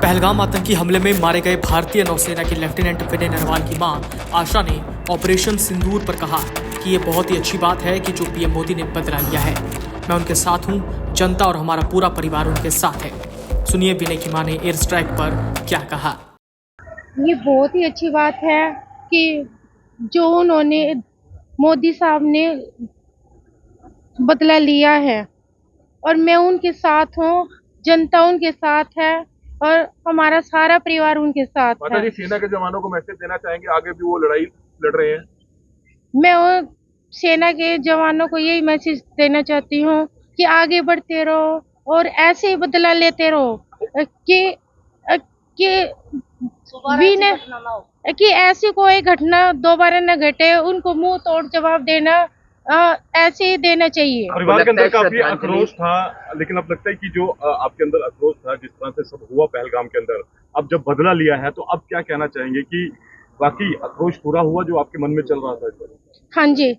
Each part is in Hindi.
पहलगाम आतंकी हमले में मारे गए भारतीय नौसेना के लेफ्टिनेंट विनय नरवाल की मां आशा ने ऑपरेशन सिंदूर पर कहा कि ये बहुत ही अच्छी बात है कि जो पीएम मोदी ने बदला लिया है। मैं उनके साथ हूं, जनता और हमारा पूरा परिवार उनके साथ है। सुनिए विनय की मां ने एयर स्ट्राइक पर क्या कहा। ये बहुत ही अच्छी बात है कि जो उन्होंने मोदी साहब ने बदला लिया है और मैं उनके साथ हूँ, जनता उनके साथ है और हमारा सारा परिवार उनके साथ माता जी, है। सेना के जवानों को मैसेज देना चाहेंगे, आगे भी वो लड़ाई लड़ रहे हैं। मैं वो सेना के जवानों को यही मैसेज देना चाहती हूँ कि आगे बढ़ते रहो और ऐसे ही बदला लेते रहो कि ऐसी कोई घटना दोबारा न घटे। उनको मुंह तोड़ जवाब देना ऐसे ही देना चाहिए। परिवार के अंदर काफी आक्रोश था, लेकिन अब लगता है कि जो आपके अंदर आक्रोश था, जिस तरह से सब हुआ पहलगाम के अंदर, अब जब बदला लिया है तो अब क्या कहना चाहेंगे कि बाकी आक्रोश पूरा हुआ जो आपके मन में चल रहा था इस बार? हाँ जी,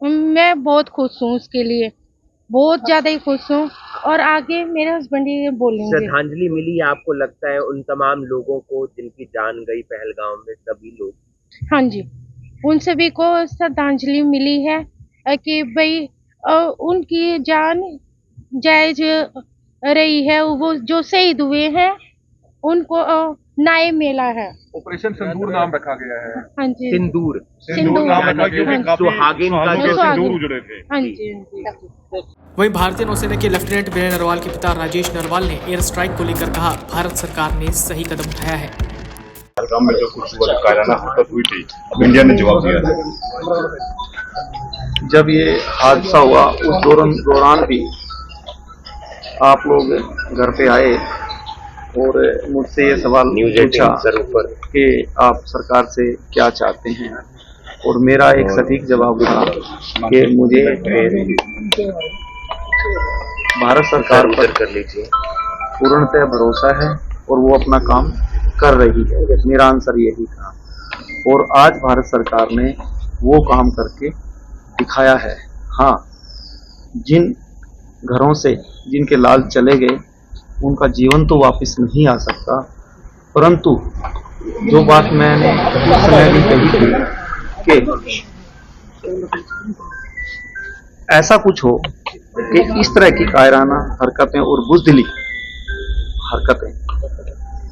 मैं बहुत खुश हूँ, उसके लिए बहुत ज्यादा ही खुश हूँ और आगे मेरे हस्बैंड ये बोलेंगे। श्रद्धांजलि मिली आपको लगता है उन तमाम लोगों को जिनकी जान गई पहलगाम में, सभी लोग? हाँ जी, उन सभी को श्रद्धांजलि मिली है कि भाई उनकी जान जायज रही है। वो जो शहीद हुए हैं उनको न्याय मिला है। ऑपरेशन सिंदूर नाम रखा गया है। हाँ जी, सिंदूर नाम रखा गया है, काफी सुहागिन का जो सिंदूर उजड़े थे। हाँ जी। वहीं भारतीय नौसेना के लेफ्टिनेंट विनय नरवाल के पिता राजेश नरवाल ने एयर स्ट्राइक को लेकर कहा, भारत सरकार ने सही कदम उठाया है। पहलगाम में जो कुछ हुआ, कायराना हरकत हुई थी, अब इंडिया ने जवाब दिया है। जब ये हादसा हुआ उस दौरान भी आप लोग घर पे आए और मुझसे ये सवाल पूछा कि आप सरकार से क्या चाहते हैं, और मेरा एक सटीक जवाब था कि मुझे भारत सरकार पर पूर्णतः भरोसा है और वो अपना काम कर रही है। मेरा आंसर यही था और आज भारत सरकार ने वो काम करके दिखाया है। हाँ, जिन घरों से जिनके लाल चले गए उनका जीवन तो वापस नहीं आ सकता, परंतु जो बात मैंने उस समय भी कही थी कि ऐसा कुछ हो कि इस तरह की कायराना हरकतें और बुज़दिली हरकतें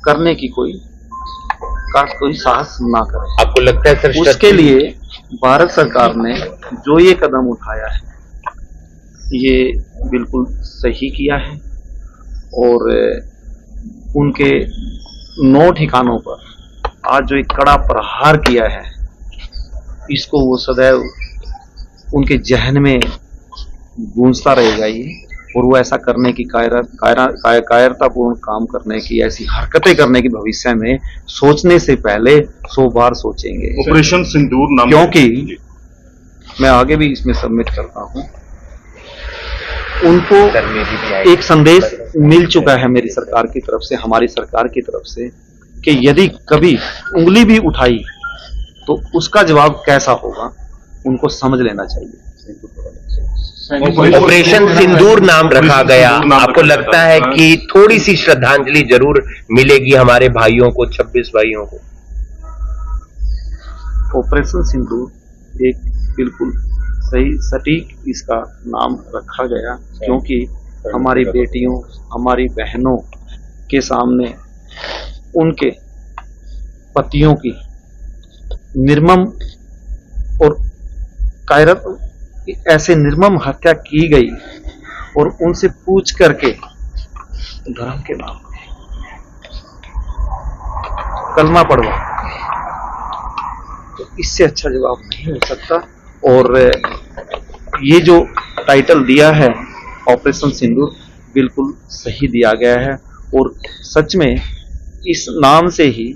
करने की कोई साहस ना करे। आपको लगता है सर उसके लिए भारत सरकार ने जो ये कदम उठाया है ये बिल्कुल सही किया है और उनके 9 ठिकानों पर आज जो एक कड़ा प्रहार किया है, इसको वो सदैव उनके जहन में गूंजता रहेगा ये, और वो ऐसा करने की कायरतापूर्ण काम करने की, ऐसी हरकतें करने की भविष्य में सोचने से पहले 100 बार सोचेंगे। ऑपरेशन सिंदूर नाम, क्योंकि मैं आगे भी इसमें सबमिट करता हूं, उनको एक संदेश मिल चुका है मेरी सरकार की तरफ से, हमारी सरकार की तरफ से, कि यदि कभी उंगली भी उठाई तो उसका जवाब कैसा होगा उनको समझ लेना चाहिए। ऑपरेशन सिंदूर नाम रखा गया, आपको लगता है कि थोड़ी सी श्रद्धांजलि जरूर मिलेगी हमारे भाइयों को, 26 भाइयों को? ऑपरेशन सिंदूर एक बिल्कुल सही सटीक इसका नाम रखा गया, क्योंकि हमारी बेटियों, हमारी बहनों के सामने उनके पतियों की निर्मम और कायरत ऐसे निर्मम हत्या की गई और उनसे पूछ करके धर्म के नाम पे कलमा पढ़वा, तो इससे अच्छा जवाब नहीं हो सकता। और ये जो टाइटल दिया है ऑपरेशन सिंदूर, बिल्कुल सही दिया गया है और सच में इस नाम से ही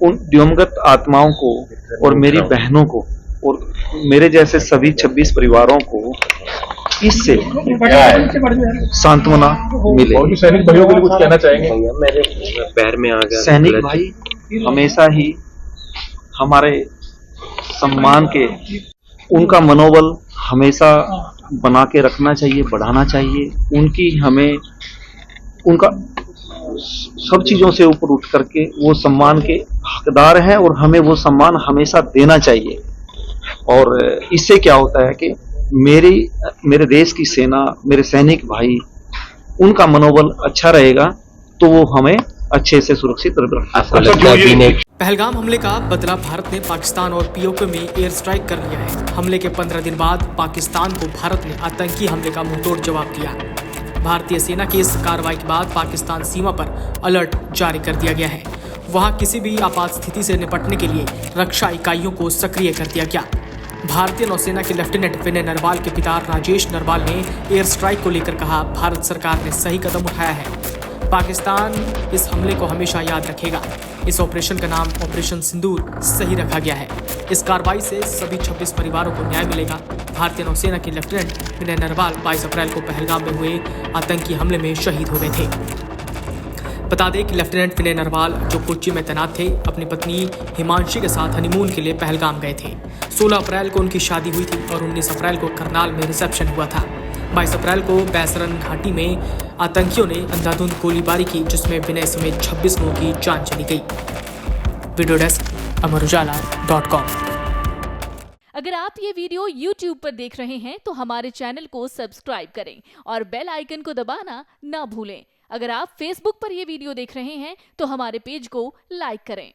उन दिवंगत आत्माओं को और मेरी बहनों को और मेरे जैसे सभी 26 परिवारों को इससे सांत्वना मिले। और भी सैनिक भाइयों को कुछ कहना चाहेंगे? मेरे पैर में आ गया। सैनिक भाई हमेशा ही हमारे सम्मान के, उनका मनोबल हमेशा बना के रखना चाहिए, बढ़ाना चाहिए। उनकी हमें उनका सब चीजों से ऊपर उठ करके वो सम्मान के हकदार हैं और हमें वो सम्मान हमेशा देना चाहिए। और इससे क्या होता है कि मेरे देश की सेना, मेरे सैनिक भाई, उनका मनोबल अच्छा रहेगा तो वो हमें अच्छे से सुरक्षित रख। पहलगाम हमले का बदला भारत ने पाकिस्तान और पीओके में एयर स्ट्राइक कर लिया है। हमले के 15 दिन बाद पाकिस्तान को भारत ने आतंकी हमले का मुंहतोड़ जवाब दिया। भारतीय सेना की इस कार्रवाई के बाद पाकिस्तान सीमा पर अलर्ट जारी कर दिया गया है। वहां किसी भी आपात स्थिति से निपटने के लिए रक्षा इकाइयों को सक्रिय कर दिया गया। भारतीय नौसेना के लेफ्टिनेंट विनय नरवाल के पिता राजेश नरवाल ने एयर स्ट्राइक को लेकर कहा, भारत सरकार ने सही कदम उठाया है। पाकिस्तान इस हमले को हमेशा याद रखेगा। इस ऑपरेशन का नाम ऑपरेशन सिंदूर सही रखा गया है। इस कार्रवाई से सभी 26 परिवारों को न्याय मिलेगा। भारतीय नौसेना के लेफ्टिनेंट विनय नरवाल 22 अप्रैल को पहलगाम में हुए आतंकी हमले में शहीद हो गए थे। बता दें कि लेफ्टिनेंट विनय नरवाल, जो कोच्चि में तैनात थे, अपनी पत्नी हिमांशी के साथ हनीमून के लिए पहलगाम गए थे। 16 अप्रैल को उनकी शादी हुई थी और 19 अप्रैल को करनाल में रिसेप्शन हुआ था। 22 अप्रैल को बैसरन घाटी में आतंकियों ने अंधाधुंध गोलीबारी की, जिसमें विनय समेत 26 लोगों की जान चली गई। Video desk amarujala.com। अगर आप ये वीडियो YouTube पर देख रहे हैं तो हमारे चैनल को सब्सक्राइब करें और बेल आइकन को दबाना ना भूलें। अगर आप Facebook पर ये वीडियो देख रहे हैं तो हमारे पेज को लाइक करें।